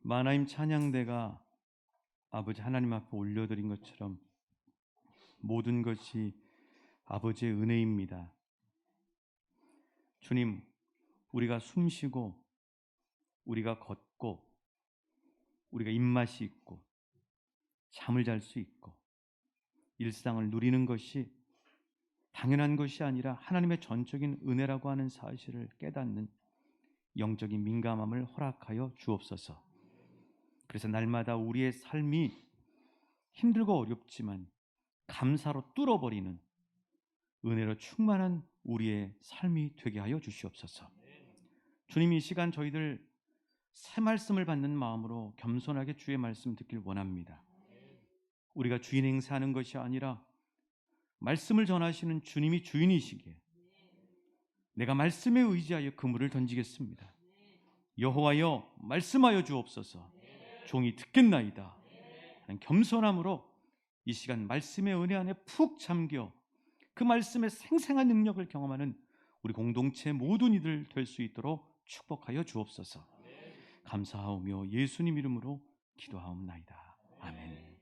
마나임 찬양대가 아버지 하나님 앞에 올려드린 것처럼 모든 것이 아버지의 은혜입니다. 주님, 우리가 숨쉬고 우리가 걷고 우리가 입맛이 있고 잠을 잘 수 있고 일상을 누리는 것이 당연한 것이 아니라 하나님의 전적인 은혜라고 하는 사실을 깨닫는 영적인 민감함을 허락하여 주옵소서. 그래서 날마다 우리의 삶이 힘들고 어렵지만 감사로 뚫어버리는 은혜로 충만한 우리의 삶이 되게 하여 주시옵소서. 주님, 이 시간 저희들 새 말씀을 받는 마음으로 겸손하게 주의 말씀 듣길 원합니다. 우리가 주인 행세하는 것이 아니라 말씀을 전하시는 주님이 주인이시기에 내가 말씀에 의지하여 그물을 던지겠습니다. 여호와여, 말씀하여 주옵소서. 종이 듣겠나이다 하는 겸손함으로 이 시간 말씀의 은혜 안에 푹 잠겨 그 말씀의 생생한 능력을 경험하는 우리 공동체 모든 이들 될 수 있도록 축복하여 주옵소서. 감사하오며 예수님 이름으로 기도하옵나이다. 아멘.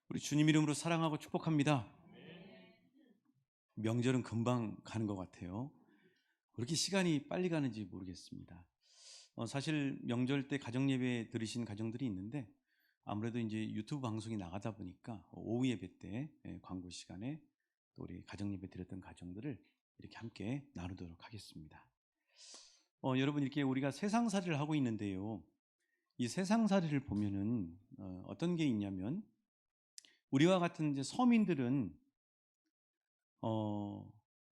우리 주님 이름으로 사랑하고 축복합니다. 명절은 금방 가는 것 같아요. 그렇게 시간이 빨리 가는지 모르겠습니다. 사실 명절 때 가정 예배 들으신 가정들이 있는데 아무래도 이제 유튜브 방송이 나가다 보니까 오후 예배 때 광고 시간에 또 우리 가정 예배 드렸던 가정들을 이렇게 함께 나누도록 하겠습니다. 여러분, 이렇게 우리가 세상살이를 하고 있는데요. 이 세상살이를 보면은 어떤 게 있냐면 우리와 같은 이제 서민들은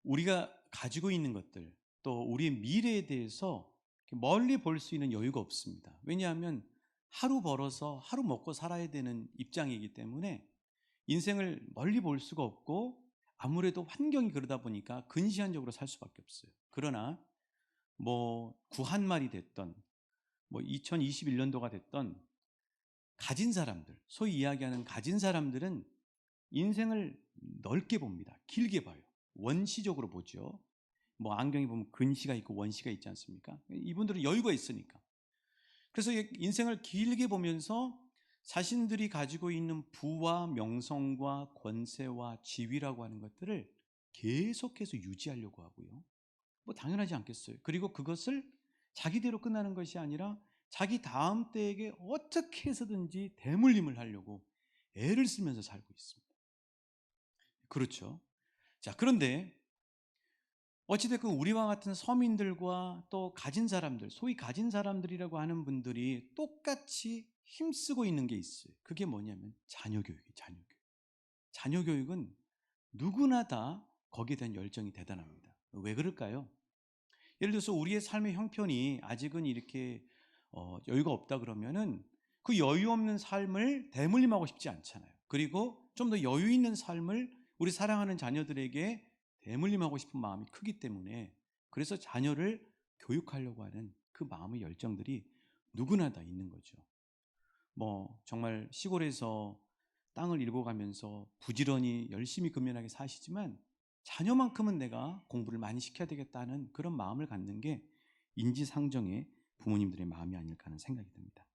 우리가 가지고 있는 것들 또 우리의 미래에 대해서 멀리 볼 수 있는 여유가 없습니다. 왜냐하면 하루 벌어서 하루 먹고 살아야 되는 입장이기 때문에 인생을 멀리 볼 수가 없고 아무래도 환경이 그러다 보니까 근시안적으로 살 수밖에 없어요. 그러나 뭐 구한말이 됐던 뭐 2021년도가 됐던 가진 사람들, 소위 이야기하는 가진 사람들은 인생을 넓게 봅니다. 길게 봐요. 원시적으로 보죠. 뭐 안경에 보면 근시가 있고 원시가 있지 않습니까? 이분들은 여유가 있으니까. 그래서 인생을 길게 보면서 자신들이 가지고 있는 부와 명성과 권세와 지위라고 하는 것들을 계속해서 유지하려고 하고요. 뭐 당연하지 않겠어요. 그리고 그것을 자기대로 끝나는 것이 아니라 자기 다음 때에게 어떻게 해서든지 대물림을 하려고 애를 쓰면서 살고 있습니다. 그렇죠. 자, 그런데 어찌됐건 우리와 같은 서민들과 또 가진 사람들, 소위 가진 사람들이라고 하는 분들이 똑같이 힘쓰고 있는 게 있어요. 그게 뭐냐면 자녀교육이에요. 자녀교육. 자녀교육은 누구나 다 거기에 대한 열정이 대단합니다. 왜 그럴까요? 예를 들어서 우리의 삶의 형편이 아직은 이렇게 여유가 없다 그러면은 그 여유 없는 삶을 대물림하고 싶지 않잖아요. 그리고 좀 더 여유 있는 삶을 우리 사랑하는 자녀들에게 대물림하고 싶은 마음이 크기 때문에 그래서 자녀를 교육하려고 하는 그 마음의 열정들이 누구나 다 있는 거죠. 뭐 정말 시골에서 땅을 일궈가면서 부지런히 열심히 근면하게 사시지만 자녀만큼은 내가 공부를 많이 시켜야 되겠다는 그런 마음을 갖는 게 인지상정의 부모님들의 마음이 아닐까 하는 생각이 듭니다.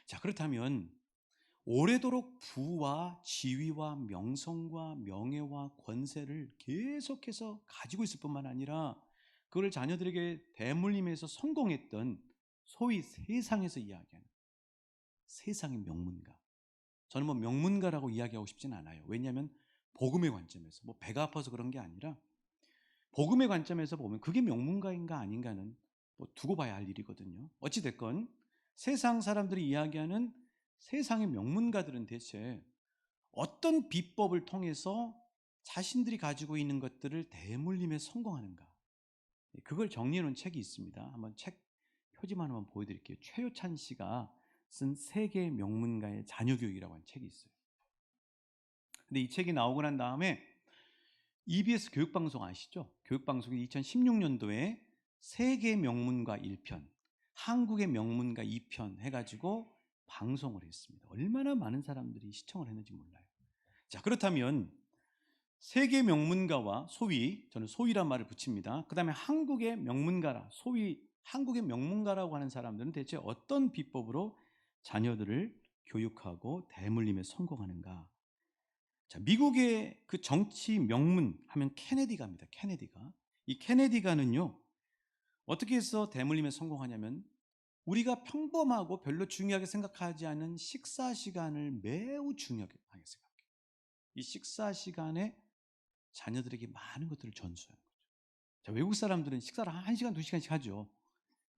자, 그렇다면 오래도록 부와 지위와 명성과 명예와 권세를 계속해서 가지고 있을 뿐만 아니라 그걸 자녀들에게 대물림해서 성공했던 소위 세상에서 이야기하는 세상의 명문가. 저는 뭐 명문가라고 이야기하고 싶진 않아요. 왜냐하면 복음의 관점에서 뭐 배가 아파서 그런 게 아니라 복음의 관점에서 보면 그게 명문가인가 아닌가는 뭐 두고 봐야 할 일이거든요. 어찌됐건 세상 사람들이 이야기하는 세상의 명문가들은 대체 어떤 비법을 통해서 자신들이 가지고 있는 것들을 대물림에 성공하는가, 그걸 정리해 놓은 책이 있습니다. 한번 책 표지만 한번 보여드릴게요. 최효찬 씨가 쓴 세계 명문가의 자녀교육이라고 하는 책이 있어요. 근데 이 책이 나오고 난 다음에 EBS 교육방송 아시죠? 교육방송이 2016년도에 세계 명문가 1편, 한국의 명문가 2편 해가지고 방송을 했습니다. 얼마나 많은 사람들이 시청을 했는지 몰라요. 자, 그렇다면 세계 명문가와 소위, 저는 소위란 말을 붙입니다. 그 다음에 한국의 명문가라, 소위 한국의 명문가라고 하는 사람들은 대체 어떤 비법으로 자녀들을 교육하고 대물림에 성공하는가? 자, 미국의 그 정치 명문 하면 케네디가입니다. 케네디가. 이 케네디가는요, 어떻게 해서 대물림에 성공하냐면 우리가 평범하고 별로 중요하게 생각하지 않은 식사 시간을 매우 중요하게 생각해요. 이 식사 시간에 자녀들에게 많은 것들을 전수하는 거죠. 자, 외국 사람들은 식사를 1시간, 2시간씩 하죠.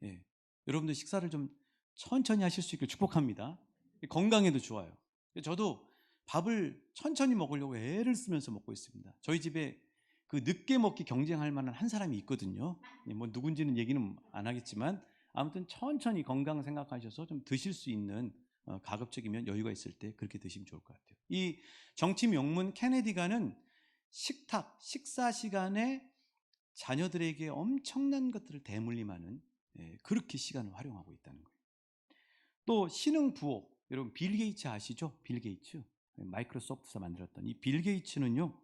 예. 여러분들 식사를 좀 천천히 하실 수 있게 축복합니다. 건강에도 좋아요. 저도 밥을 천천히 먹으려고 애를 쓰면서 먹고 있습니다. 저희 집에 그 늦게 먹기 경쟁할 만한 한 사람이 있거든요. 뭐 누군지는 얘기는 안 하겠지만 아무튼 천천히 건강 생각하셔서 좀 드실 수 있는, 가급적이면 여유가 있을 때 그렇게 드시면 좋을 것 같아요. 이 정치 명문 케네디가는 식사 시간에 자녀들에게 엄청난 것들을 대물림하는, 그렇게 시간을 활용하고 있다는 거예요. 또 신흥 부호, 여러분 빌 게이츠 아시죠? 빌 게이츠. 마이크로소프트에서 만들었던 이 빌 게이츠는요,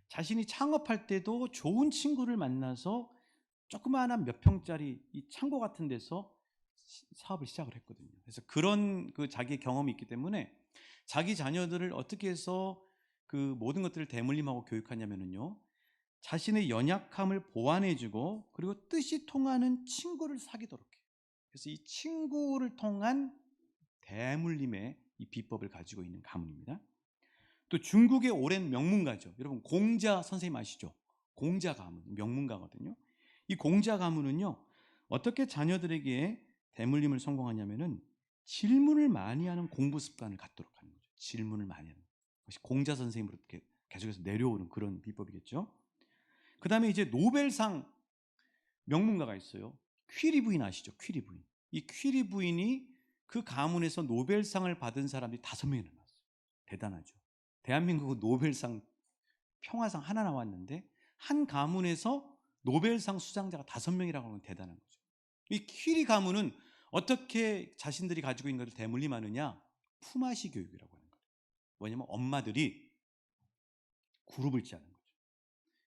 자신이 창업할 때도 좋은 친구를 만나서 조그마한 몇 평짜리 이 창고 같은 데서 사업을 시작을 했거든요. 그래서 그런 그 자기의 경험이 있기 때문에 자기 자녀들을 어떻게 해서 그 모든 것들을 대물림하고 교육하냐면요, 자신의 연약함을 보완해주고 그리고 뜻이 통하는 친구를 사귀도록 해요. 그래서 이 친구를 통한 대물림의 이 비법을 가지고 있는 가문입니다. 또 중국의 오랜 명문가죠. 여러분 공자 선생님 아시죠? 공자 가문, 명문가거든요. 이 공자 가문은요, 어떻게 자녀들에게 대물림을 성공하냐면은 질문을 많이 하는 공부 습관을 갖도록 하는 거죠. 질문을 많이 하는 것이 공자 선생님으로 이렇게 계속해서 내려오는 그런 비법이겠죠. 그 다음에 이제 노벨상 명문가가 있어요. 퀴리 부인 아시죠? 퀴리 부인. 이 퀴리 부인이 그 가문에서 노벨상을 받은 사람이 5명이나 나왔어요. 대단하죠. 대한민국은 노벨상 평화상 하나 나왔는데 한 가문에서 노벨상 수상자가 5명이라고 하면 대단한 거죠. 이 퀴리 가문은 어떻게 자신들이 가지고 있는 것을 대물림하느냐? 품앗이 교육이라고 하는 거예요. 뭐냐면 엄마들이 그룹을 짜는 거죠.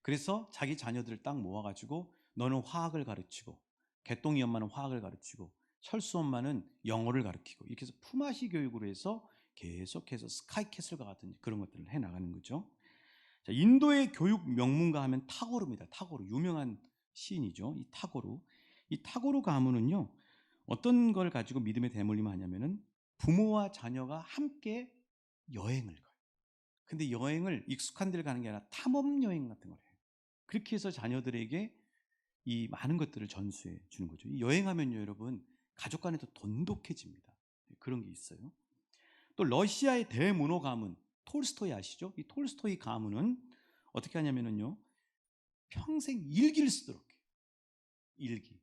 그래서 자기 자녀들을 딱 모아가지고 너는 화학을 가르치고, 개똥이 엄마는 화학을 가르치고, 철수 엄마는 영어를 가르치고, 이렇게 해서 품앗이 교육으로 해서 계속해서 스카이캐슬과 같은 그런 것들을 해나가는 거죠. 자, 인도의 교육 명문가 하면 타고르입니다. 타고르, 유명한 시인이죠. 이 타고르. 이 타고르 가문은요, 어떤 걸 가지고 믿음의 대물림을 하냐면은 부모와 자녀가 함께 여행을 가요. 근데 여행을 익숙한 데를 가는 게 아니라 탐험 여행 같은 걸 해요. 그렇게 해서 자녀들에게 이 많은 것들을 전수해 주는 거죠. 이 여행하면요, 여러분, 가족 간에도 돈독해집니다. 그런 게 있어요. 또 러시아의 대문호 가문, 톨스토이 아시죠? 이 톨스토이 가문은 어떻게 하냐면요, 평생 일기를 쓰도록 해요. 일기.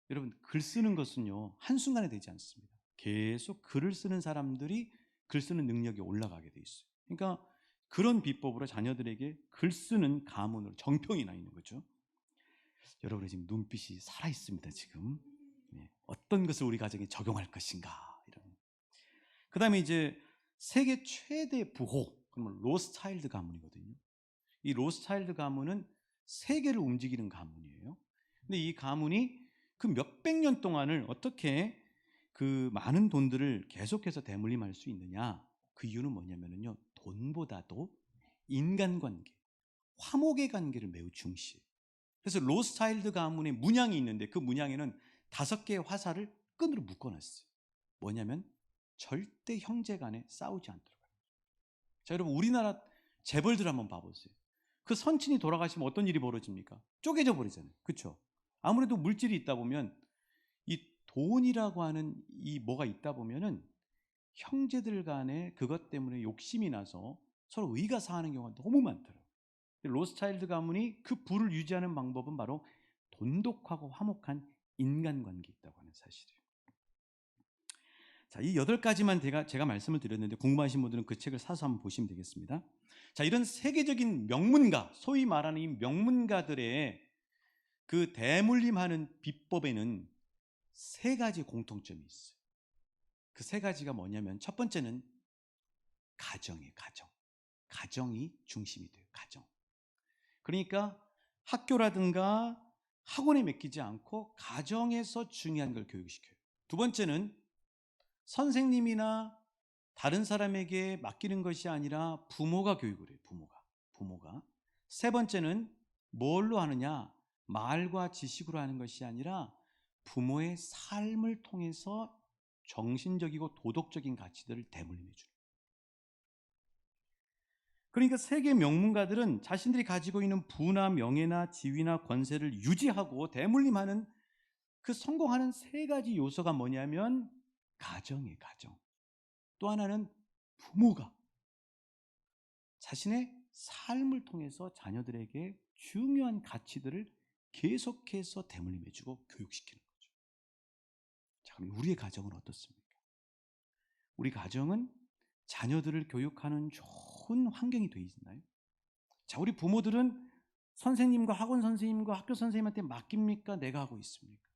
여러분, 글 쓰는 것은요, 한순간에 되지 않습니다. 계속 글을 쓰는 사람들이 글 쓰는 능력이 올라가게 돼 있어요. 그러니까 그런 비법으로 자녀들에게 글 쓰는 가문으로 정평이 나 있는 거죠. 여러분의 지금 눈빛이 살아 있습니다. 지금 어떤 것을 우리 가정에 적용할 것인가, 이런. 그 다음에 이제 세계 최대 부호, 그러면 로스차일드 가문이거든요. 이 로스차일드 가문은 세계를 움직이는 가문이에요. 근데 이 가문이 그 몇백 년 동안을 어떻게 그 많은 돈들을 계속해서 대물림할 수 있느냐? 그 이유는 뭐냐면요, 돈보다도 인간관계, 화목의 관계를 매우 중시해요. 그래서 로스차일드 가문의 문양이 있는데 그 문양에는 5개의 화살을 끈으로 묶어놨어요. 뭐냐면 절대 형제 간에 싸우지 않도록. 자, 여러분 우리나라 재벌들 한번 봐보세요. 그 선친이 돌아가시면 어떤 일이 벌어집니까? 쪼개져 버리잖아요. 그렇죠? 아무래도 물질이 있다 보면, 이 돈이라고 하는 이 뭐가 있다 보면은 형제들 간에 그것 때문에 욕심이 나서 서로 의가 상하는 경우가 너무 많더라고요. 로스차일드 가문이 그 부를 유지하는 방법은 바로 돈독하고 화목한 인간관계에 있다고 하는 사실이에요. 자, 이 8가지만 제가 말씀을 드렸는데 궁금하신 분들은 그 책을 사서 한번 보시면 되겠습니다. 자, 이런 세계적인 명문가, 소위 말하는 이 명문가들의 그 대물림하는 비법에는 3가지 공통점이 있어요. 그 3가지가 뭐냐면, 첫 번째는 가정이에요. 가정이 중심이 돼요. 가정. 그러니까 학교라든가 학원에 맡기지 않고 가정에서 중요한 걸 교육시켜요. 두 번째는 선생님이나 다른 사람에게 맡기는 것이 아니라 부모가 교육을 해요. 부모가. 세 번째는 뭘로 하느냐? 말과 지식으로 하는 것이 아니라 부모의 삶을 통해서 정신적이고 도덕적인 가치들을 대물림해 주는 거예요. 그러니까 세계 명문가들은 자신들이 가지고 있는 부나 명예나 지위나 권세를 유지하고 대물림하는 그 성공하는 세 가지 요소가 뭐냐면 가정이에요. 가정. 또 하나는 부모가 자신의 삶을 통해서 자녀들에게 중요한 가치들을 계속해서 대물림해주고 교육시키는 거죠. 자, 그럼 우리의 가정은 어떻습니까? 우리 가정은 자녀들을 교육하는 좋은 환경이 되어 있나요? 자, 우리 부모들은 선생님과 학원 선생님과 학교 선생님한테 맡깁니까? 내가 하고 있습니까?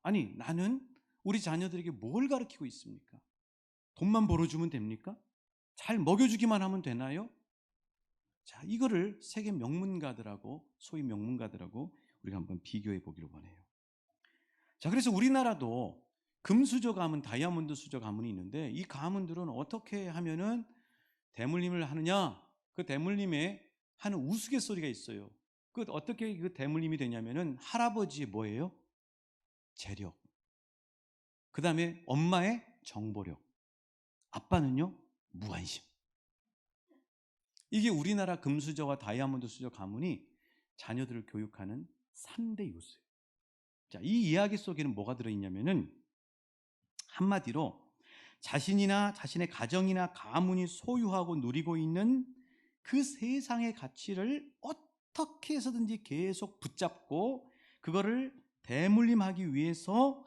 아니, 나는 우리 자녀들에게 뭘 가르치고 있습니까? 돈만 벌어주면 됩니까? 잘 먹여주기만 하면 되나요? 자, 이거를 세계 명문가들하고 소위 명문가들하고 우리가 한번 비교해 보기를 원해요. 자, 그래서 우리나라도 금수저 가문, 다이아몬드 수저 가문이 있는데 이 가문들은 어떻게 하면은 대물림을 하느냐? 그 대물림에 하는 우스갯소리가 있어요. 그 어떻게 그 대물림이 되냐면은 할아버지의 뭐예요? 재력. 그 다음에 엄마의 정보력. 아빠는요? 무관심. 이게 우리나라 금수저와 다이아몬드 수저 가문이 자녀들을 교육하는 3대 요소예요. 자, 이 이야기 속에는 뭐가 들어있냐면은 한마디로 자신이나 자신의 가정이나 가문이 소유하고 누리고 있는 그 세상의 가치를 어떻게 해서든지 계속 붙잡고 그거를 대물림하기 위해서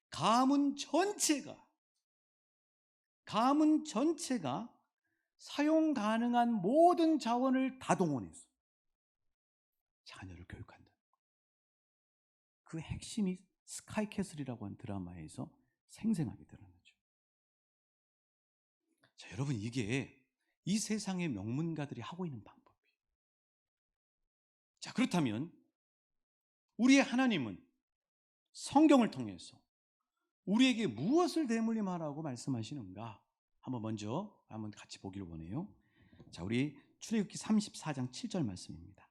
가문 전체가 사용 가능한 모든 자원을 다 동원해서 자녀를 교육한다. 그 핵심이 스카이캐슬이라고 하는 드라마에서 생생하게 드러나죠. 자, 여러분, 이게 이 세상의 명문가들이 하고 있는 방법이에요. 자, 그렇다면 우리의 하나님은 성경을 통해서 우리에게 무엇을 대물림하라고 말씀하시는가? 한번 같이 보기를 원해요. 자, 우리 출애굽기 34장 7절 말씀입니다.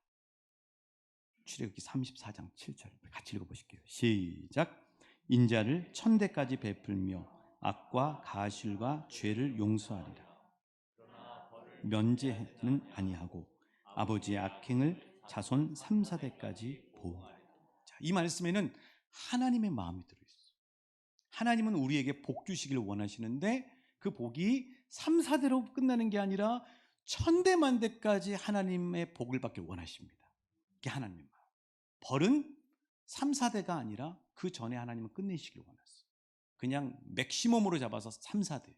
출애굽기 34장 7절 같이 읽어보실게요. 시작. 인자를 1000대까지 베풀며 악과 가실과 죄를 용서하리라. 면제는 아니하고 아버지의 악행을 자손 3, 4대까지 보호하리라. 자, 이 말씀에는 하나님의 마음이 들어있어요. 하나님은 우리에게 복 주시기를 원하시는데 그 복이 3, 4대로 끝나는 게 아니라 1000대 만대까지 하나님의 복을 받길 원하십니다. 이게 하나님의 마음. 벌은 3, 4대가 아니라 그 전에 하나님은 끝내시길 원했어요. 그냥 맥시멈으로 잡아서 3, 4대.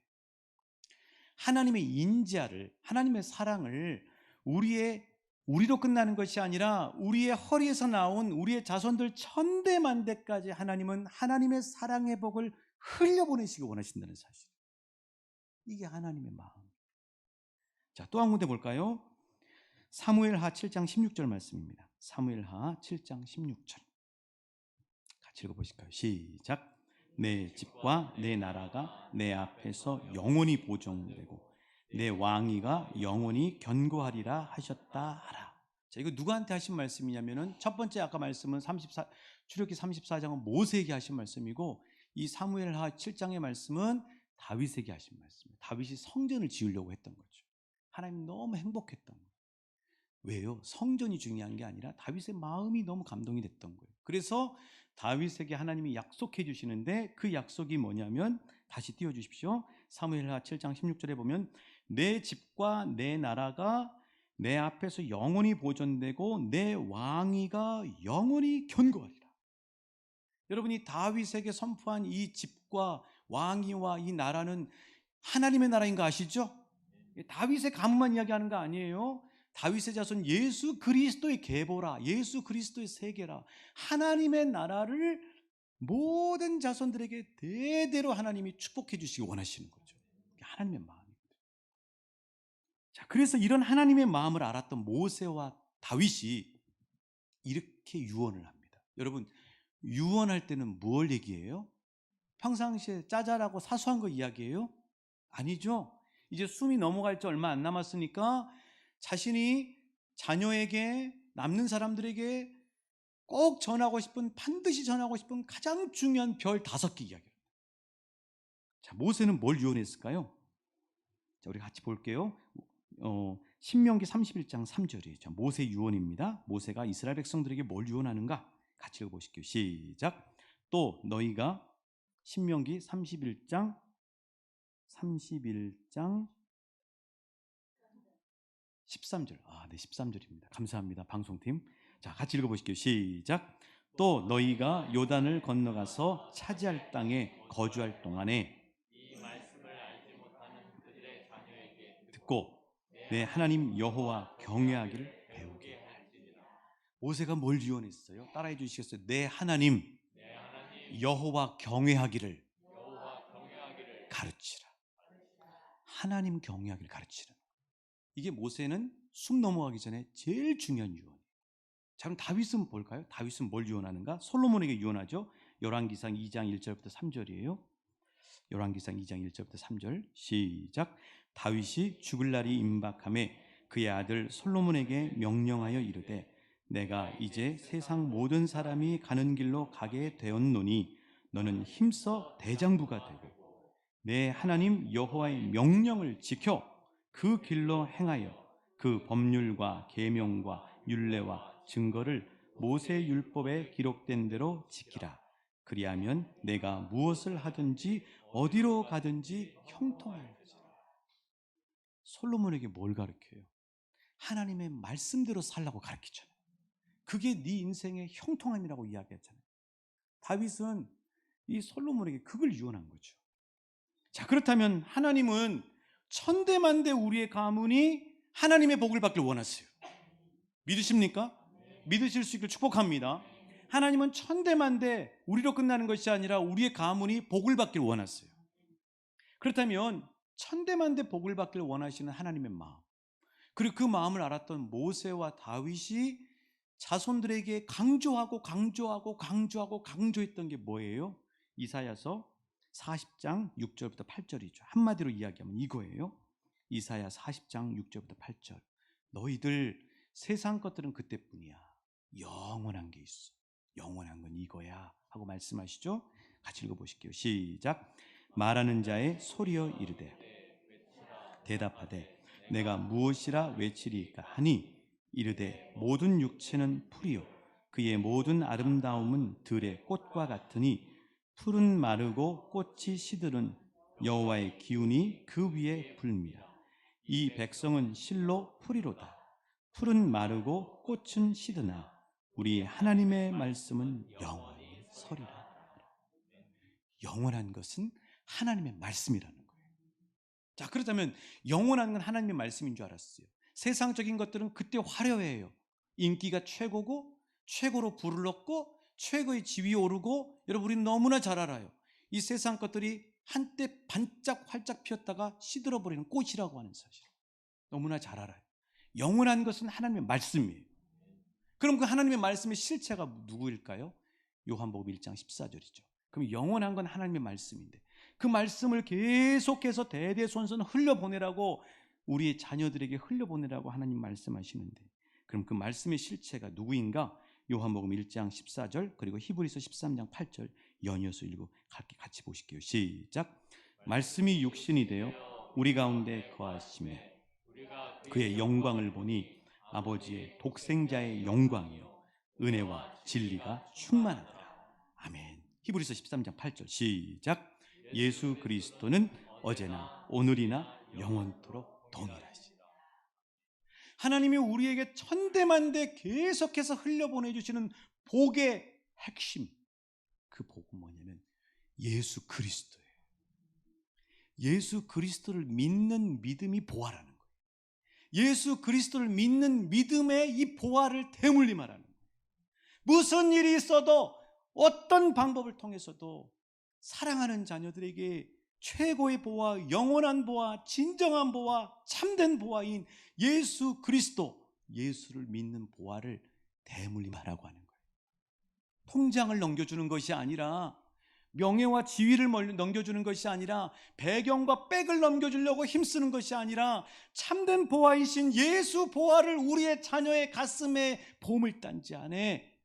하나님의 인자를, 하나님의 사랑을 우리로 끝나는 것이 아니라 우리의 허리에서 나온 우리의 자손들 1000대 만대까지 하나님은 하나님의 사랑의 복을 흘려보내시기 원하신다는 사실. 이게 하나님의 마음. 자, 또 한 군데 볼까요? 사무엘하 7장 16절 말씀입니다. 사무엘하 7장 16절 같이 읽어보실까요? 시작. 내 집과 내 나라가 내 앞에서 영원히 보존되고 내 왕위가 영원히 견고하리라 하셨다 하라. 자, 이거 누구한테 하신 말씀이냐면은 첫 번째 아까 말씀은 출애굽기 34장은 모세에게 하신 말씀이고 이 사무엘하 7장의 말씀은 다윗에게 하신 말씀이에요. 다윗이 성전을 지으려고 했던 거죠. 하나님 너무 행복했던 거예요. 왜요? 성전이 중요한 게 아니라 다윗의 마음이 너무 감동이 됐던 거예요. 그래서 다윗에게 하나님이 약속해 주시는데 그 약속이 뭐냐면 다시 띄워주십시오. 사무엘하 7장 16절에 보면 내 집과 내 나라가 내 앞에서 영원히 보존되고 내 왕위가 영원히 견고하리라. 여러분이 다윗에게 선포한 이 집과 왕위와 이 나라는 하나님의 나라인 거 아시죠? 다윗의 가문만 이야기하는 거 아니에요. 다윗의 자손 예수 그리스도의 계보라, 예수 그리스도의 세계라. 하나님의 나라를 모든 자손들에게 대대로 하나님이 축복해 주시기 원하시는 거죠. 하나님의 마음입니다. 자, 그래서 이런 하나님의 마음을 알았던 모세와 다윗이 이렇게 유언을 합니다. 여러분, 유언할 때는 뭘 얘기해요? 평상시에 짜잘하고 사소한 거 이야기해요? 아니죠. 이제 숨이 넘어갈 지 얼마 안 남았으니까 자신이 자녀에게, 남는 사람들에게 꼭 전하고 싶은, 반드시 전하고 싶은 가장 중요한 별 5개 이야기입니다. 자, 모세는 뭘 유언했을까요? 자, 우리 같이 볼게요. 신명기 31장 3절이에요. 자, 모세 유언입니다. 모세가 이스라엘 백성들에게 뭘 유언하는가? 같이 읽어보실게요. 시작. 또 너희가 신명기 31장 13절. 네, 13절입니다. 감사합니다. 방송팀. 자, 같이 읽어보실게요. 시작. 또 너희가 요단을 건너가서 차지할 땅에 거주할 동안에 이 말씀을 알지 못하는 그들의 자녀에게 듣고 내 하나님 여호와 경외하기를 배우게 할지니라. 모세가 뭘 유언했어요? 따라해 주시겠어요? 내 하나님 여호와 경외하기를 가르치라. 하나님 경외하기를 가르치라. 이게 모세는 숨 넘어가기 전에 제일 중요한 유언이에요. 자, 그럼 다윗은 볼까요? 다윗은 뭘 유언하는가? 솔로몬에게 유언하죠. 열왕기상 2장 1절부터 3절이에요. 열왕기상 2장 1절부터 3절. 시작. 다윗이 죽을 날이 임박함에 그의 아들 솔로몬에게 명령하여 이르되 내가 이제 세상 모든 사람이 가는 길로 가게 되었노니 너는 힘써 대장부가 되고 내 하나님 여호와의 명령을 지켜 그 길로 행하여 그 법률과 계명과 율례와 증거를 모세 율법에 기록된 대로 지키라. 그리하면 내가 무엇을 하든지 어디로 가든지 형통할지라. 솔로몬에게 뭘 가르쳐요? 하나님의 말씀대로 살라고 가르치잖아요. 그게 네 인생의 형통함이라고 이야기했잖아요. 다윗은 이 솔로몬에게 그걸 유언한 거죠. 자, 그렇다면 하나님은 천대만대 우리의 가문이 하나님의 복을 받길 원하세요. 믿으십니까? 믿으실 수 있길 축복합니다. 하나님은 천대만대 우리로 끝나는 것이 아니라 우리의 가문이 복을 받길 원하세요. 그렇다면 천대만대 복을 받길 원하시는 하나님의 마음, 그리고 그 마음을 알았던 모세와 다윗이 자손들에게 강조했던 게 뭐예요? 이사야서 40장 6절부터 8절이죠. 한마디로 이야기하면 이거예요. 이사야 40장 6절부터 8절. 너희들 세상 것들은 그때뿐이야. 영원한 게 있어. 영원한 건 이거야 하고 말씀하시죠. 같이 읽어보실게요. 시작. 말하는 자의 소리여 이르되 대답하되 내가 무엇이라 외치리까 하니 이르되 모든 육체는 풀이요 그의 모든 아름다움은 들의 꽃과 같으니 풀은 마르고 꽃이 시들은 여호와의 기운이 그 위에 불미라. 이 백성은 실로 풀이로다. 풀은 마르고 꽃은 시드나 우리 하나님의 말씀은 영원히 서리라. 영원한 것은 하나님의 말씀이라는 거예요. 자, 그렇다면 영원한 건 하나님의 말씀인 줄 알았어요. 세상적인 것들은 그때 화려해요. 인기가 최고고 최고로 불을 얻고 최고의 지위에 오르고, 여러분 우리는 너무나 잘 알아요. 이 세상 것들이 한때 반짝 활짝 피었다가 시들어버리는 꽃이라고 하는 사실 너무나 잘 알아요. 영원한 것은 하나님의 말씀이에요. 그럼 그 하나님의 말씀의 실체가 누구일까요? 요한복음 1장 14절이죠. 그럼 영원한 건 하나님의 말씀인데 그 말씀을 계속해서 대대손손 흘려보내라고, 우리의 자녀들에게 흘려보내라고 하나님 말씀하시는데, 그럼 그 말씀의 실체가 누구인가? 요한복음 1장 14절 그리고 히브리서 13장 8절 연이어서 읽고 같이 보실게요. 시작. 말씀이 육신이 되어 우리 가운데 거하시매 그의 영광을 보니 아버지의 독생자의 영광이요 은혜와 진리가 충만하더라. 아멘. 히브리서 13장 8절 시작. 예수 그리스도는 어제나 오늘이나 영원토록 동일하시. 하나님이 우리에게 천대만대 계속해서 흘려보내주시는 복의 핵심, 그 복은 뭐냐면 예수 그리스도예요. 예수 그리스도를 믿는 믿음이 보화라는 거예요. 예수 그리스도를 믿는 믿음의 이 보화를 대물림하라는 거예요. 무슨 일이 있어도 어떤 방법을 통해서도 사랑하는 자녀들에게 최고의 보화, 영원한 보화, 진정한 보화, 참된 보화인 예수 그리스도, 예수를 믿는 보화를 대물림하라고 하는 거예요. 통장을 넘겨주는 것이 아니라, 명예와 지위를 넘겨주는 것이 아니라, 배경과 백을 넘겨주려고 힘쓰는 것이 아니라, 참된 보화이신 예수 보화를 우리의 자녀의 가슴에 보물단지 안에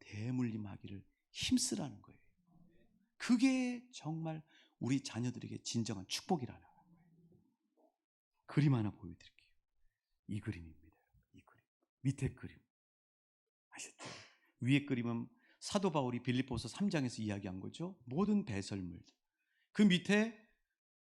대물림하기를 힘쓰라는 거예요. 그게 정말 우리 자녀들에게 진정한 축복이라는 거예요. 그림 하나 보여드릴게요. 이 그림입니다. 이 그림. 밑에 그림 아셨죠? 위에 그림은 사도 바울이 빌립보서 3장에서 이야기한 거죠. 모든 배설물. 그 밑에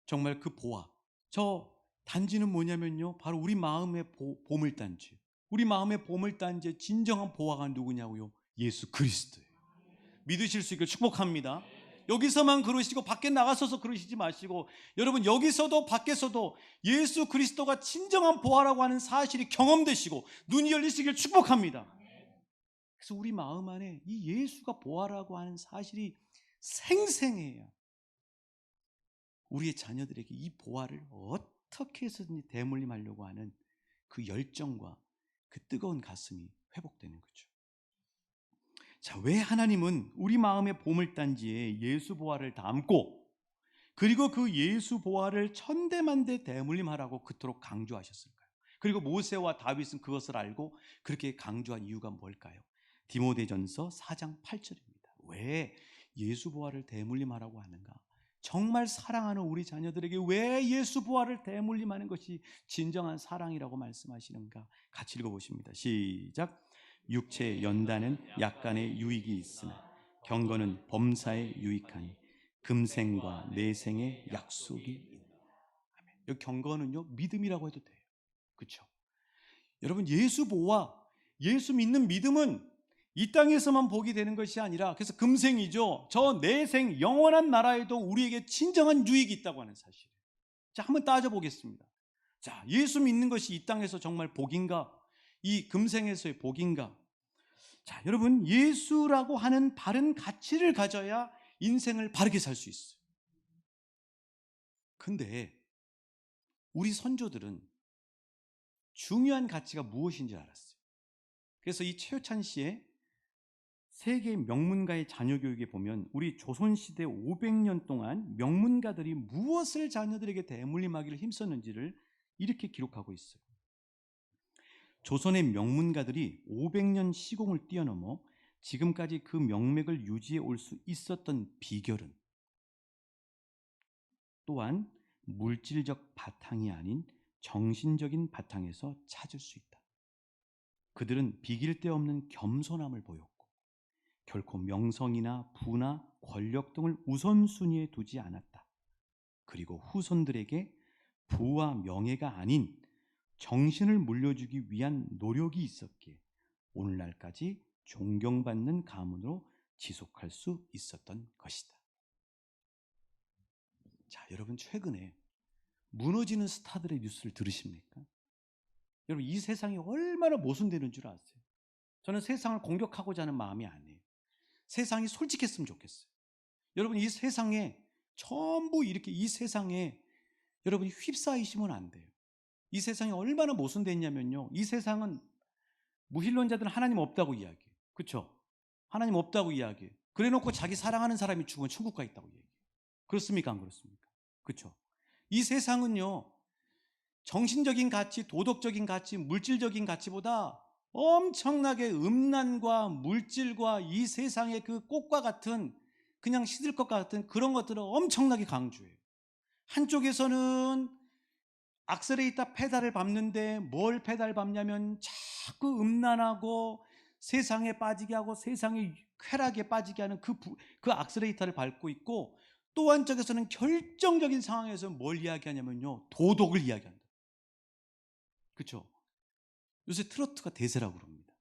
정말 그 보화. 저 단지는 뭐냐면요, 바로 우리 마음의 보물단지. 우리 마음의 보물단지의 진정한 보화가 누구냐고요? 예수 그리스도예요. 믿으실 수 있게 축복합니다. 여기서만 그러시고 밖에 나가서서 그러시지 마시고, 여러분 여기서도 밖에서도 예수 그리스도가 진정한 보화라고 하는 사실이 경험되시고 눈이 열리시길 축복합니다. 그래서 우리 마음 안에 이 예수가 보화라고 하는 사실이 생생해야 우리의 자녀들에게 이 보화를 어떻게 해서든지 대물림하려고 하는 그 열정과 그 뜨거운 가슴이 회복되는 거죠. 자, 왜 하나님은 우리 마음의 보물단지에 예수 보화를 담고, 그리고 그 예수 보화를 천대만대 대물림하라고 그토록 강조하셨을까요? 그리고 모세와 다윗은 그것을 알고 그렇게 강조한 이유가 뭘까요? 디모데전서 4장 8절입니다. 왜 예수 보화를 대물림하라고 하는가? 정말 사랑하는 우리 자녀들에게 왜 예수 보화를 대물림하는 것이 진정한 사랑이라고 말씀하시는가? 같이 읽어보십니다. 시작. 육체의 연단은 약간의 유익이 있으나 경건은 범사에 유익하니 금생과 내생의 약속이 있다. 여기 경건은요, 믿음이라고 해도 돼요. 그렇죠? 여러분, 예수 보화, 예수 믿는 믿음은 이 땅에서만 복이 되는 것이 아니라, 그래서 금생이죠, 저 내생 영원한 나라에도 우리에게 진정한 유익이 있다고 하는 사실. 자, 한번 따져보겠습니다. 자, 예수 믿는 것이 이 땅에서 정말 복인가? 이 금생에서의 복인가? 자, 여러분, 예수라고 하는 바른 가치를 가져야 인생을 바르게 살 수 있어요. 근데 우리 선조들은 중요한 가치가 무엇인지 알았어요. 그래서 이 최효찬 씨의 세계 명문가의 자녀교육에 보면 우리 조선시대 500년 동안 명문가들이 무엇을 자녀들에게 대물림하기를 힘썼는지를 이렇게 기록하고 있어요. 조선의 명문가들이 500년 시공을 뛰어넘어 지금까지 그 명맥을 유지해 올 수 있었던 비결은 또한 물질적 바탕이 아닌 정신적인 바탕에서 찾을 수 있다. 그들은 비길 데 없는 겸손함을 보였고 결코 명성이나 부나 권력 등을 우선순위에 두지 않았다. 그리고 후손들에게 부와 명예가 아닌 정신을 물려주기 위한 노력이 있었기에 오늘날까지 존경받는 가문으로 지속할 수 있었던 것이다. 자, 여러분, 최근에 무너지는 스타들의 뉴스를 들으십니까? 여러분, 이 세상이 얼마나 모순되는 줄 아세요? 저는 세상을 공격하고자 하는 마음이 아니에요. 세상이 솔직했으면 좋겠어요. 여러분, 이 세상에 전부 이렇게 이 세상에 여러분이 휩싸이시면 안 돼요. 이 세상이 얼마나 모순됐냐면요, 이 세상은 무신론자들은 하나님 없다고 이야기해요. 그렇죠? 하나님 없다고 이야기해요. 그래놓고 자기 사랑하는 사람이 죽으면 천국 가 있다고 얘기해요. 그렇습니까? 안 그렇습니까? 그렇죠? 이 세상은요, 정신적인 가치, 도덕적인 가치, 물질적인 가치보다 엄청나게 음란과 물질과 이 세상의 그 꽃과 같은, 그냥 시들 것 같은 그런 것들을 엄청나게 강조해요. 한쪽에서는 악셀레이터 페달을 밟는데 뭘 페달 밟냐면 자꾸 음란하고 세상에 빠지게 하고 세상의 쾌락에 빠지게 하는 그 악셀레이터를 밟고 있고, 또 한쪽에서는 결정적인 상황에서 뭘 이야기하냐면요, 도덕을 이야기한다. 그렇죠? 요새 트로트가 대세라고 그럽니다.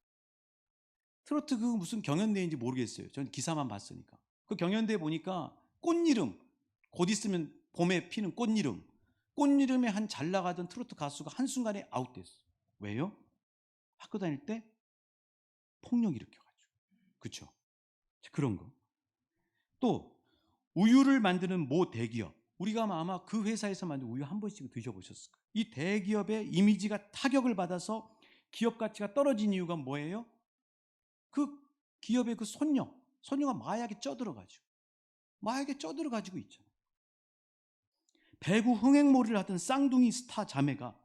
트로트 그 무슨 경연대회인지 모르겠어요. 저는 기사만 봤으니까. 그 경연대회 보니까 꽃이름, 곧 있으면 봄에 피는 꽃이름에 한 잘 나가던 트로트 가수가 한순간에 아웃됐어. 왜요? 학교 다닐 때 폭력 일으켜가지고. 그렇죠? 그런 거. 또 우유를 만드는 모 대기업, 우리가 아마 그 회사에서 만든 우유 한 번씩 드셔보셨을 거예요. 이 대기업의 이미지가 타격을 받아서 기업 가치가 떨어진 이유가 뭐예요? 그 기업의 그 손녀, 소녀가 마약에 쪄들어가지고 있잖아요. 배구 흥행몰이를 하던 쌍둥이 스타 자매가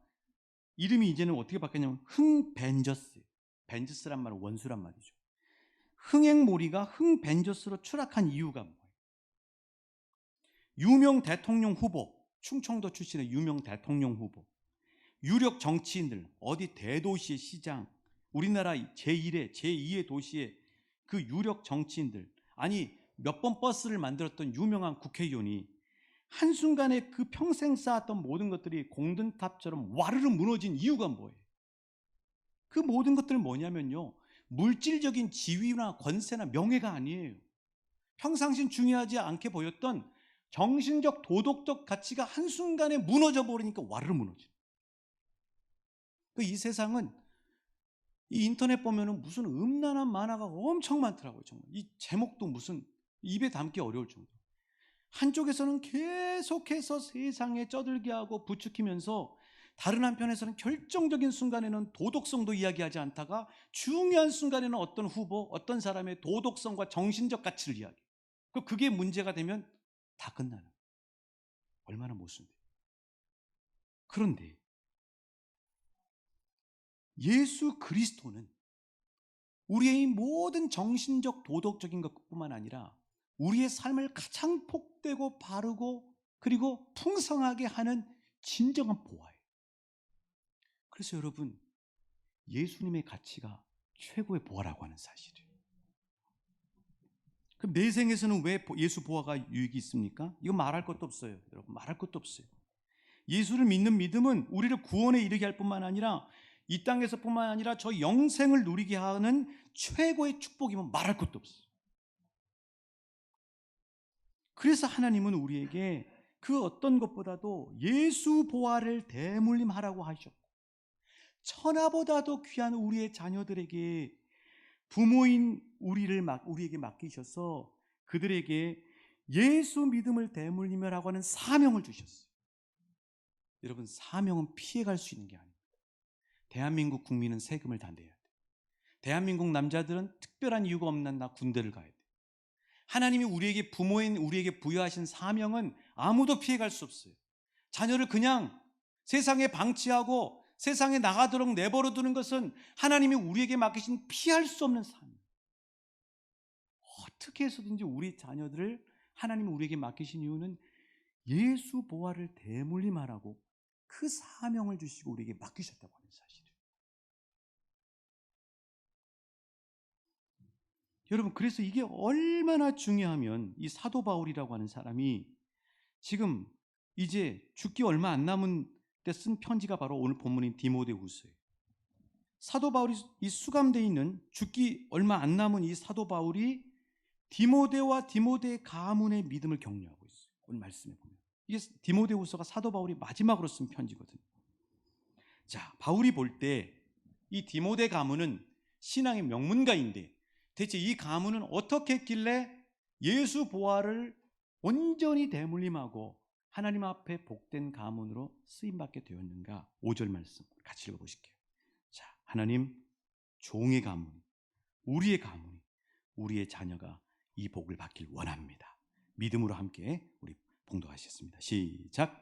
이름이 이제는 어떻게 바뀌었냐면 흥벤저스. 벤저스란 말은 원수란 말이죠. 흥행몰이가 흥벤저스로 추락한 이유가 뭐예요? 유명 대통령 후보, 충청도 출신의 유명 대통령 후보, 유력 정치인들, 어디 대도시의 시장, 우리나라 제1의, 제2의 도시의 그 유력 정치인들, 아니 몇 번 버스를 만들었던 유명한 국회의원이 한순간에 그 평생 쌓았던 모든 것들이 공든탑처럼 와르르 무너진 이유가 뭐예요? 그 모든 것들은 뭐냐면요, 물질적인 지위나 권세나 명예가 아니에요. 평상시 중요하지 않게 보였던 정신적 도덕적 가치가 한순간에 무너져 버리니까 와르르 무너져. 이 세상은 이 인터넷 보면은 무슨 음란한 만화가 엄청 많더라고요. 정말 이 제목도 무슨 입에 담기 어려울 정도. 한쪽에서는 계속해서 세상에 쩌들게 하고 부추기면서 다른 한편에서는 결정적인 순간에는 도덕성도 이야기하지 않다가 중요한 순간에는 어떤 후보, 어떤 사람의 도덕성과 정신적 가치를 이야기해요. 그게 문제가 되면 다 끝나는. 얼마나 모순돼요. 그런데 예수 그리스도는 우리의 모든 정신적 도덕적인 것뿐만 아니라 우리의 삶을 가장 복되고 바르고 그리고 풍성하게 하는 진정한 보화예요. 그래서 여러분, 예수님의 가치가 최고의 보화라고 하는 사실이에요. 그럼 내 생에서는 왜 예수 보화가 유익이 있습니까? 이거 말할 것도 없어요. 여러분, 말할 것도 없어요. 예수를 믿는 믿음은 우리를 구원에 이르게 할 뿐만 아니라 이 땅에서뿐만 아니라 저 영생을 누리게 하는 최고의 축복이면 말할 것도 없어요. 그래서 하나님은 우리에게 그 어떤 것보다도 예수 보화를 대물림하라고 하셨고, 천하보다도 귀한 우리의 자녀들에게 부모인 우리에게 맡기셔서 그들에게 예수 믿음을 대물림하라고 하는 사명을 주셨어요. 여러분, 사명은 피해갈 수 있는 게 아닙니다. 대한민국 국민은 세금을 다 내야 돼요. 대한민국 남자들은 특별한 이유가 없는 나 군대를 가야 돼요. 하나님이 우리에게 부모인 우리에게 부여하신 사명은 아무도 피해갈 수 없어요. 자녀를 그냥 세상에 방치하고 세상에 나가도록 내버려 두는 것은 하나님이 우리에게 맡기신 피할 수 없는 사명. 어떻게 해서든지 우리 자녀들을 하나님이 우리에게 맡기신 이유는 예수 보화를 대물림하라고 그 사명을 주시고 우리에게 맡기셨다고 하는 사실이에요. 여러분, 그래서 이게 얼마나 중요하면 이 사도 바울이라고 하는 사람이 지금 이제 죽기 얼마 안 남은 때 쓴 편지가 바로 오늘 본문인 디모데후서예요. 사도 바울이 이 수감되어 있는 죽기 얼마 안 남은 이 사도 바울이 디모데와 디모데의 가문의 믿음을 격려하고 있어요. 오늘 말씀에 보면 이게 디모데후서가 사도 바울이 마지막으로 쓴 편지거든요. 자, 바울이 볼 때 이 디모데 가문은 신앙의 명문가인데 대체 이 가문은 어떻게 했길래 예수 보화를 온전히 대물림하고 하나님 앞에 복된 가문으로 쓰임받게 되었는가? 5절 말씀 같이 읽어보실게요. 자, 하나님, 종의 가문, 우리의 가문, 우리의 자녀가 이 복을 받길 원합니다. 믿음으로 함께 우리 봉독하시겠습니다. 시작.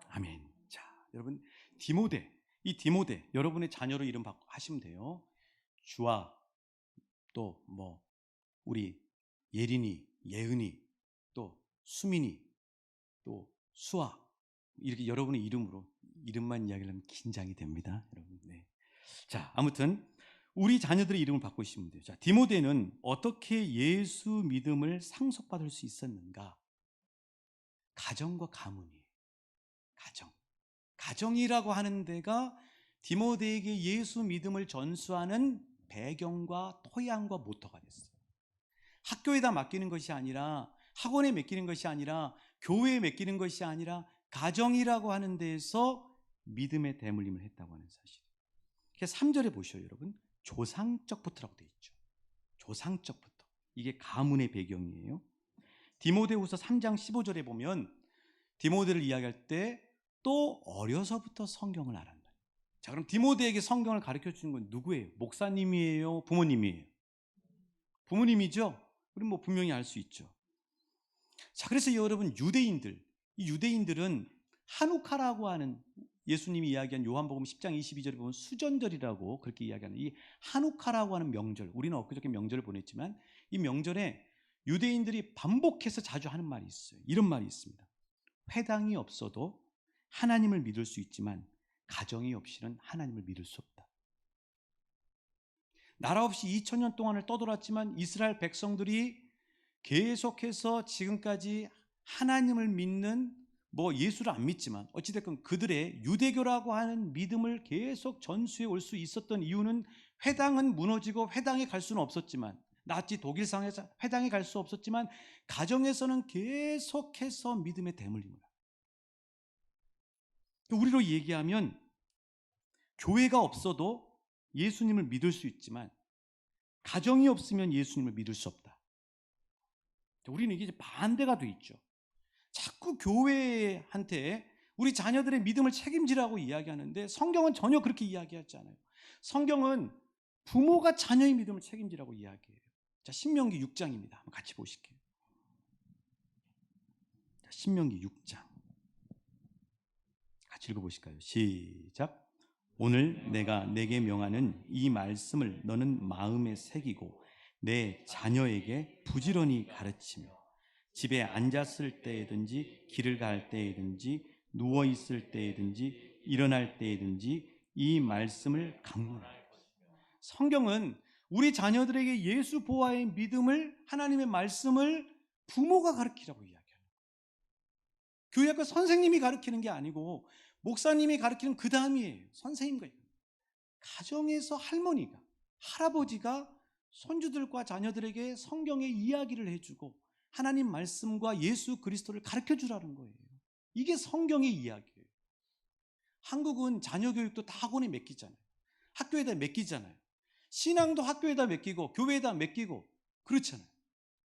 아멘. 자, 여러분, 이 디모데 여러분의 자녀로 이름 하시면 돼요. 주아, 또 우리 예린이, 예은이, 또 수민이, 또 수아, 이렇게 여러분의 이름만 이야기를 하면 긴장이 됩니다, 여러분. 네. 자, 아무튼 우리 자녀들의 이름을 바꾸시면 돼요. 자, 디모데는 어떻게 예수 믿음을 상속받을 수 있었는가? 가정과 가문이에요. 가정이라고 하는 데가 디모데에게 예수 믿음을 전수하는 배경과 토양과 모터가 됐어요. 학교에다 맡기는 것이 아니라, 학원에 맡기는 것이 아니라, 교회에 맡기는 것이 아니라 가정이라고 하는 데에서 믿음의 대물림을 했다고 하는 사실. 그래서 3절에 보셔요, 여러분. 조상적부터라고 되어 있죠. 조상적부터. 이게 가문의 배경이에요. 디모데후서 3장 15절에 보면 디모데를 이야기할 때 또 어려서부터 성경을 알았다. 자, 그럼 디모데에게 성경을 가르쳐 주는 건 누구예요? 목사님이에요? 부모님이에요? 부모님이죠? 우리는 뭐 분명히 알 수 있죠. 자, 그래서 여러분, 이 유대인들은 한우카라고 하는, 예수님이 이야기한 요한복음 10장 22절에 보면 수전절이라고 그렇게 이야기하는 이 한우카라고 하는 명절, 우리는 엊그저께 명절을 보냈지만 이 명절에 유대인들이 반복해서 자주 하는 말이 있어요. 이런 말이 있습니다. 회당이 없어도 하나님을 믿을 수 있지만 가정이 없이는 하나님을 믿을 수 없다. 나라 없이 2000년 동안을 떠돌았지만 이스라엘 백성들이 계속해서 지금까지 하나님을 믿는, 뭐 예수를 안 믿지만 어찌됐건 그들의 유대교라고 하는 믿음을 계속 전수해 올 수 있었던 이유는 회당은 무너지고 회당에 갈 수는 없었지만, 나치 독일상에서 회당에 갈 수 없었지만 가정에서는 계속해서 믿음의 대물림을. 우리로 얘기하면 교회가 없어도 예수님을 믿을 수 있지만 가정이 없으면 예수님을 믿을 수 없다. 우리는 이게 반대가 돼 있죠. 자꾸 교회한테 우리 자녀들의 믿음을 책임지라고 이야기하는데 성경은 전혀 그렇게 이야기하지 않아요. 성경은 부모가 자녀의 믿음을 책임지라고 이야기해요. 자, 신명기 6장입니다. 한번 같이 보실게요. 자, 신명기 6장 같이 읽어보실까요? 시작. 오늘 내가 내게 명하는 이 말씀을 너는 마음에 새기고 내 자녀에게 부지런히 가르치며 집에 앉았을 때든지 길을 갈 때든지 누워 있을 때든지 일어날 때든지 이 말씀을 강론하라. 성경은 우리 자녀들에게 예수 보아의 믿음을, 하나님의 말씀을 부모가 가르치라고 이야기합니다. 교회학교 선생님이 가르치는 게 아니고 목사님이 가르치는 그 다음이에요. 선생님과. 가정에서 할머니가, 할아버지가 손주들과 자녀들에게 성경의 이야기를 해주고 하나님 말씀과 예수 그리스도를 가르쳐 주라는 거예요. 이게 성경의 이야기예요. 한국은 자녀 교육도 다 학원에 맡기잖아요. 학교에다 맡기잖아요. 신앙도 학교에다 맡기고 교회에다 맡기고 그렇잖아요.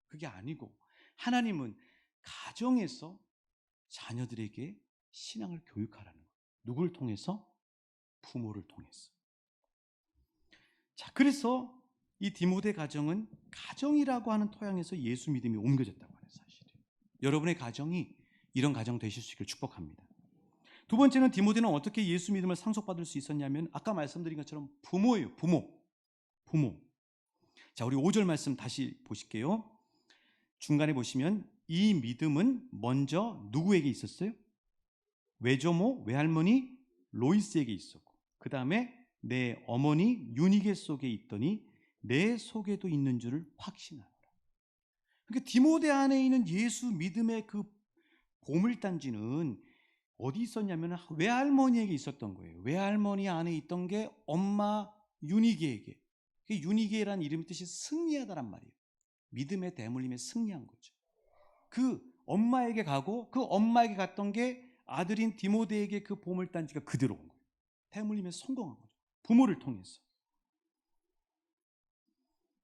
그게 아니고 하나님은 가정에서 자녀들에게 신앙을 교육하라는 거예요. 누굴 통해서? 부모를 통해서. 자, 그래서 이 디모데 가정은 가정이라고 하는 토양에서 예수 믿음이 옮겨졌다고 하는 사실이에요. 여러분의 가정이 이런 가정 되실 수 있기를 축복합니다. 두 번째는 디모데는 어떻게 예수 믿음을 상속받을 수 있었냐면 아까 말씀드린 것처럼 부모예요. 부모. 자, 우리 5절 말씀 다시 보실게요. 중간에 보시면 이 믿음은 먼저 누구에게 있었어요? 외조모, 외할머니 로이스에게 있었고 그 다음에 내 어머니 유니게 속에 있더니 내 속에도 있는 줄을 확신하노라. 그러니까 디모데 안에 있는 예수 믿음의 그 보물단지는 어디 있었냐면 외할머니에게 있었던 거예요. 외할머니 안에 있던 게 엄마 유니게에게. 유니게라는 이름의 뜻이 승리하다란 말이에요. 믿음의 대물림에 승리한 거죠. 그 엄마에게 가고 그 엄마에게 갔던 게 아들인 디모데에게 그 보물단지가 그대로 온 거예요. 대물림에 성공한 거죠. 부모를 통해서.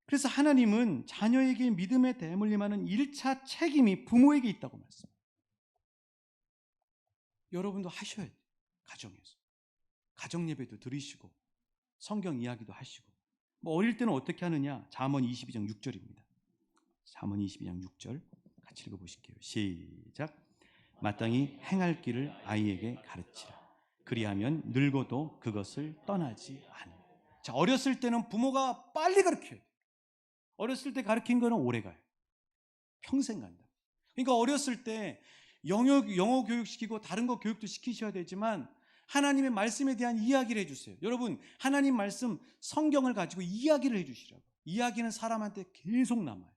그래서 하나님은 자녀에게 믿음의 대물림하는 1차 책임이 부모에게 있다고 말씀합니다. 여러분도 하셔야 돼요. 가정에서. 가정 예배도 드리시고 성경 이야기도 하시고. 뭐 어릴 때는 어떻게 하느냐? 잠언 22장 6절입니다. 잠언 22장 6절 같이 읽어보실게요. 시작. 마땅히 행할 길을 아이에게 가르치라. 그리하면 늙어도 그것을 떠나지 않으라. 자, 어렸을 때는 부모가 빨리 가르쳐야 돼요. 어렸을 때 가르친 거는 오래 가요. 평생 간다. 그러니까 어렸을 때 영어 교육시키고 다른 거 교육도 시키셔야 되지만 하나님의 말씀에 대한 이야기를 해주세요. 여러분, 하나님 말씀 성경을 가지고 이야기를 해주시라고. 이야기는 사람한테 계속 남아요.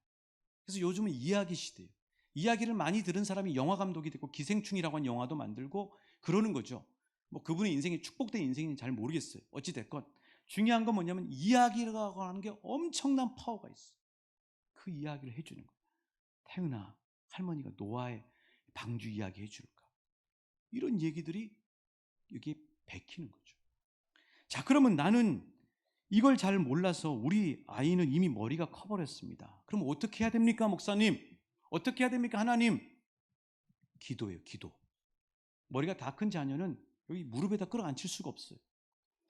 그래서 요즘은 이야기 시대예요. 이야기를 많이 들은 사람이 영화 감독이 되고 기생충이라고 하는 영화도 만들고 그러는 거죠. 뭐 그분의 인생이 축복된 인생인지 잘 모르겠어요. 어찌됐건 중요한 건 뭐냐면 이야기라고 하는 게 엄청난 파워가 있어요. 그 이야기를 해주는 거예요. 태은아, 할머니가 노아의 방주 이야기 해줄까? 이런 얘기들이 여기에 베끼는 거죠. 자, 그러면 나는 이걸 잘 몰라서 우리 아이는 이미 머리가 커버렸습니다. 그럼 어떻게 해야 됩니까, 목사님? 어떻게 해야 됩니까? 하나님, 기도예요. 기도. 머리가 다 큰 자녀는 여기 무릎에다 끌어앉힐 수가 없어요.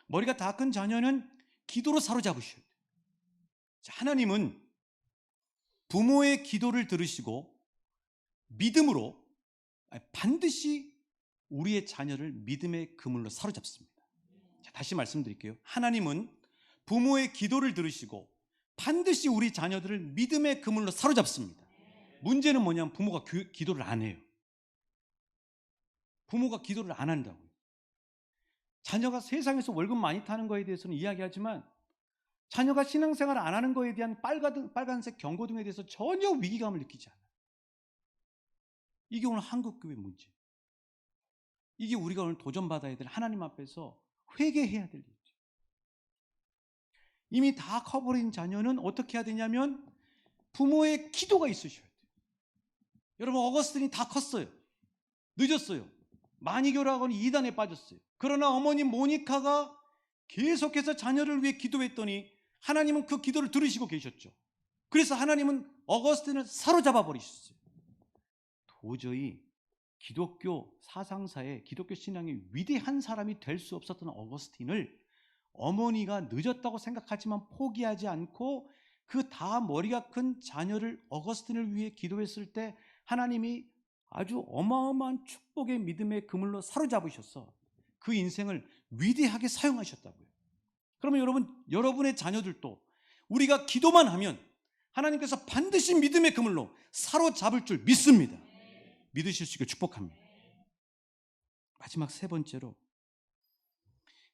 머리가 다 큰 자녀는 기도로 사로잡으셔야 돼요. 자, 하나님은 부모의 기도를 들으시고 믿음으로 반드시 우리의 자녀를 믿음의 그물로 사로잡습니다. 자, 다시 말씀드릴게요. 하나님은 부모의 기도를 들으시고 반드시 우리 자녀들을 믿음의 그물로 사로잡습니다. 문제는 뭐냐면 부모가 기도를 안 해요. 부모가 기도를 안 한다고요. 자녀가 세상에서 월급 많이 타는 거에 대해서는 이야기하지만 자녀가 신앙생활을 안 하는 거에 대한 빨간색 경고등에 대해서 전혀 위기감을 느끼지 않아요. 이게 오늘 한국교회 문제. 이게 우리가 오늘 도전받아야 될 하나님 앞에서 회개해야 될 일이죠. 이미 다 커버린 자녀는 어떻게 해야 되냐면 부모의 기도가 있으셔야 돼요. 여러분, 어거스틴이 다 컸어요. 늦었어요. 만이교라고는 이단에 빠졌어요. 그러나 어머니 모니카가 계속해서 자녀를 위해 기도했더니 하나님은 그 기도를 들으시고 계셨죠. 그래서 하나님은 어거스틴을 사로잡아 버리셨어요. 도저히 기독교 사상사에 기독교 신앙의 위대한 사람이 될 수 없었던 어거스틴을 어머니가 늦었다고 생각하지만 포기하지 않고 그 다 머리가 큰 자녀를 어거스틴을 위해 기도했을 때 하나님이 아주 어마어마한 축복의 믿음의 그물로 사로잡으셔서 그 인생을 위대하게 사용하셨다고요. 그러면 여러분의 자녀들도 우리가 기도만 하면 하나님께서 반드시 믿음의 그물로 사로잡을 줄 믿습니다. 믿으실 수 있게 축복합니다. 마지막 세 번째로,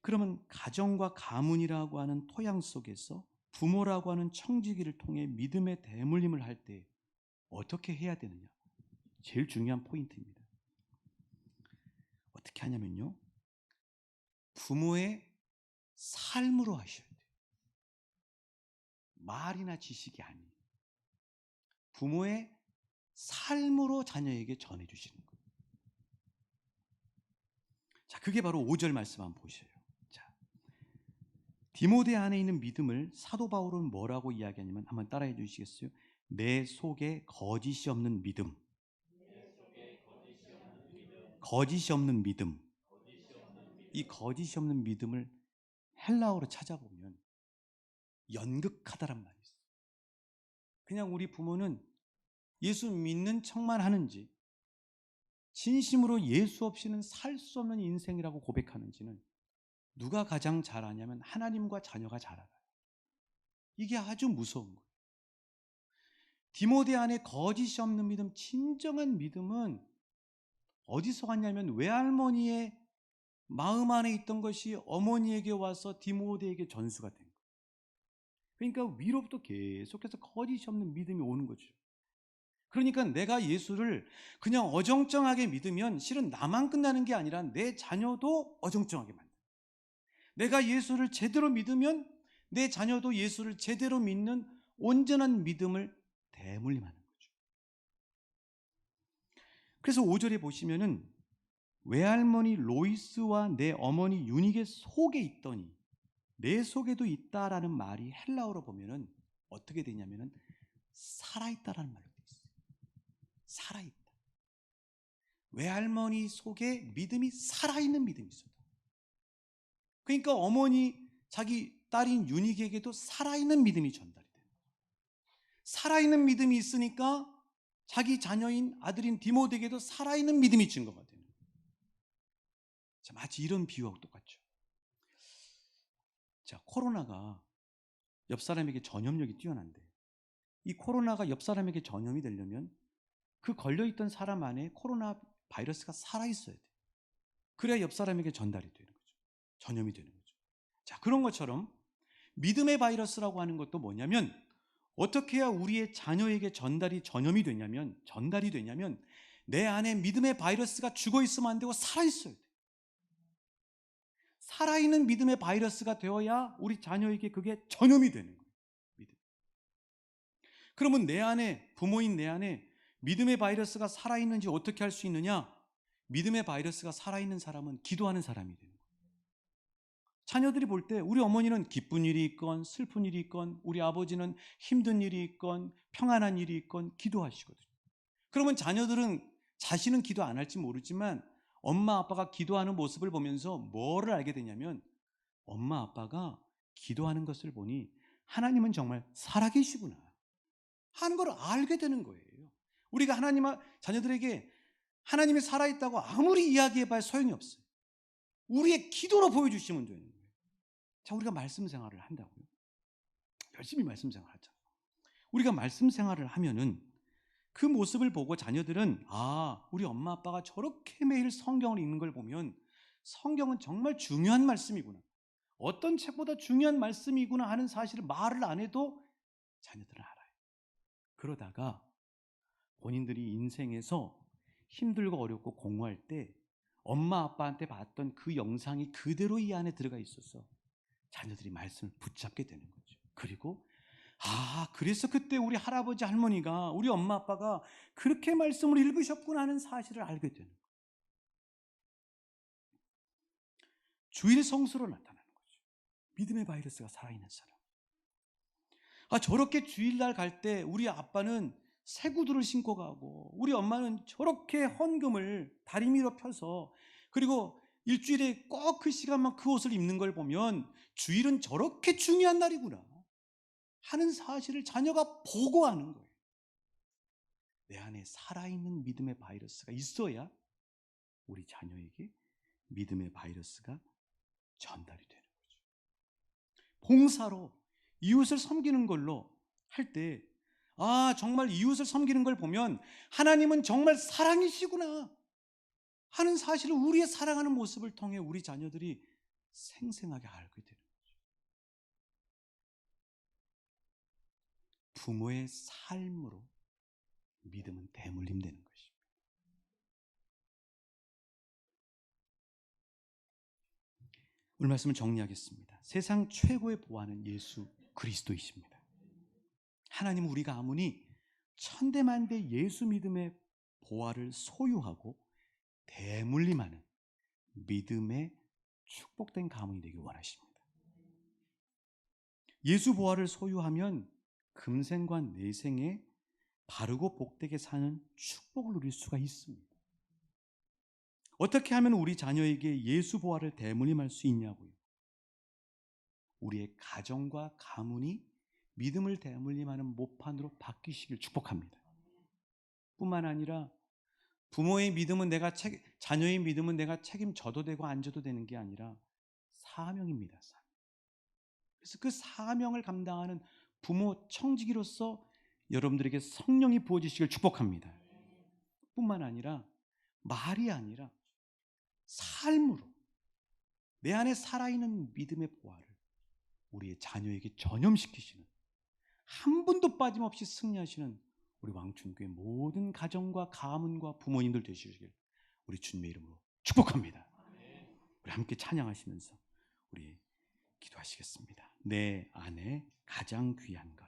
그러면 가정과 가문이라고 하는 토양 속에서 부모라고 하는 청지기를 통해 믿음의 대물림을 할 때 어떻게 해야 되느냐? 제일 중요한 포인트입니다. 어떻게 하냐면요, 부모의 삶으로 하셔야 돼요. 말이나 지식이 아니에요. 부모의 삶으로 자녀에게 전해주시는 거예요. 자, 그게 바로 5절 말씀 한번 보셔요. 자, 디모데 안에 있는 믿음을 사도 바울은 뭐라고 이야기하냐면, 한번 따라해 주시겠어요? 내 속에 거짓이 없는 믿음. 거짓이 없는 믿음. 이 거짓이 없는 믿음을 헬라어로 찾아보면 연극하다란 말이 있어요. 그냥 우리 부모는 예수 믿는 척만 하는지, 진심으로 예수 없이는 살 수 없는 인생이라고 고백하는지는 누가 가장 잘 아냐면 하나님과 자녀가 잘 알아요. 이게 아주 무서운 거예요. 디모데 안에 거짓이 없는 믿음, 진정한 믿음은 어디서 왔냐면 외할머니의 마음 안에 있던 것이 어머니에게 와서 디모데에게 전수가 된 거예요. 그러니까 위로부터 계속해서 거짓이 없는 믿음이 오는 거죠. 그러니까 내가 예수를 그냥 어정쩡하게 믿으면 실은 나만 끝나는 게 아니라 내 자녀도 어정쩡하게 만든다. 내가 예수를 제대로 믿으면 내 자녀도 예수를 제대로 믿는 온전한 믿음을 대물림하는 거죠. 그래서 5절에 보시면은 외할머니 로이스와 내 어머니 유닉의 속에 있더니 내 속에도 있다라는 말이 헬라어로 보면은 어떻게 되냐면은 살아있다라는 말로 되어 있어요. 살아있다. 외할머니 속에 믿음이 살아있는 믿음이 있었다. 그러니까 어머니 자기 딸인 유닉에게도 살아있는 믿음이 전달이 돼요. 살아있는 믿음이 있으니까 자기 자녀인 아들인 디모데에게도 살아있는 믿음이 증거가 되는 거예요. 자, 마치 이런 비유하고 똑같죠. 자, 코로나가 옆 사람에게 전염력이 뛰어난데 이 코로나가 옆 사람에게 전염이 되려면 그 걸려있던 사람 안에 코로나 바이러스가 살아있어야 돼요. 그래야 옆 사람에게 전달이 되는 거죠. 전염이 되는 거죠. 자, 그런 것처럼 믿음의 바이러스라고 하는 것도 뭐냐면 어떻게 해야 우리의 자녀에게 전염이 되냐면 내 안에 믿음의 바이러스가 죽어 있으면 안 되고 살아있어야 돼요. 살아있는 믿음의 바이러스가 되어야 우리 자녀에게 그게 전염이 되는 거예요. 믿음. 그러면 내 안에, 부모인 내 안에 믿음의 바이러스가 살아있는지 어떻게 할 수 있느냐? 믿음의 바이러스가 살아있는 사람은 기도하는 사람이 되는 거예요. 자녀들이 볼 때 우리 어머니는 기쁜 일이 있건 슬픈 일이 있건 우리 아버지는 힘든 일이 있건 평안한 일이 있건 기도하시거든요. 그러면 자녀들은 자신은 기도 안 할지 모르지만 엄마 아빠가 기도하는 모습을 보면서 뭐를 알게 되냐면 엄마 아빠가 기도하는 것을 보니 하나님은 정말 살아계시구나 하는 걸 알게 되는 거예요. 우리가 하나님 자녀들에게 하나님이 살아있다고 아무리 이야기해봐야 소용이 없어요. 우리의 기도로 보여주시면 되는 거예요. 자, 우리가 말씀 생활을 한다고요. 열심히 말씀 생활하자. 우리가 말씀 생활을 하면은 그 모습을 보고 자녀들은 우리 엄마 아빠가 저렇게 매일 성경을 읽는 걸 보면 성경은 정말 중요한 말씀이구나. 어떤 책보다 중요한 말씀이구나 하는 사실을 말을 안 해도 자녀들은 알아요. 그러다가 본인들이 인생에서 힘들고 어렵고 공허할 때 엄마 아빠한테 봤던 그 영상이 그대로 이 안에 들어가 있어서 자녀들이 말씀을 붙잡게 되는 거죠. 그리고 그래서 그때 우리 할아버지 할머니가 우리 엄마 아빠가 그렇게 말씀을 읽으셨구나 하는 사실을 알게 되는 거예요. 주일 성수로 나타나는 거죠. 믿음의 바이러스가 살아있는 사람. 저렇게 주일날 갈 때 우리 아빠는 새 구두를 신고 가고 우리 엄마는 저렇게 헌금을 다리미로 펴서 그리고 일주일에 꼭 그 시간만 그 옷을 입는 걸 보면 주일은 저렇게 중요한 날이구나 하는 사실을 자녀가 보고 하는 거예요. 내 안에 살아있는 믿음의 바이러스가 있어야 우리 자녀에게 믿음의 바이러스가 전달이 되는 거죠. 봉사로 이웃을 섬기는 걸로 할 때 정말 이웃을 섬기는 걸 보면 하나님은 정말 사랑이시구나 하는 사실을 우리의 사랑하는 모습을 통해 우리 자녀들이 생생하게 알게 되는 거죠. 부모의 삶으로 믿음은 대물림되는 것입니다. 오늘 말씀을 정리하겠습니다. 세상 최고의 보화는 예수 그리스도이십니다. 하나님은 우리가 아무리 천대만대 예수 믿음의 보화를 소유하고 대물림하는 믿음의 축복된 가문이 되길 원하십니다. 예수 보화를 소유하면 금생과 내생에 바르고 복되게 사는 축복을 누릴 수가 있습니다. 어떻게 하면 우리 자녀에게 예수 보화를 대물림할 수 있냐고요? 우리의 가정과 가문이 믿음을 대물림하는 모판으로 바뀌시길 축복합니다. 뿐만 아니라 부모의 믿음은 자녀의 믿음은 내가 책임져도 되고 안 져도 되는 게 아니라 사명입니다. 그래서 그 사명을 감당하는 부모 청지기로서 여러분들에게 성령이 부어지시길 축복합니다. 뿐만 아니라 말이 아니라 삶으로 내 안에 살아있는 믿음의 보화를 우리의 자녀에게 전염시키시는 한 분도 빠짐없이 승리하시는 우리 왕춘교회 모든 가정과 가문과 부모님들 되시길 우리 주님의 이름으로 축복합니다. 우리 함께 찬양하시면서 우리 기도하시겠습니다. 내 안에 가장 귀한 것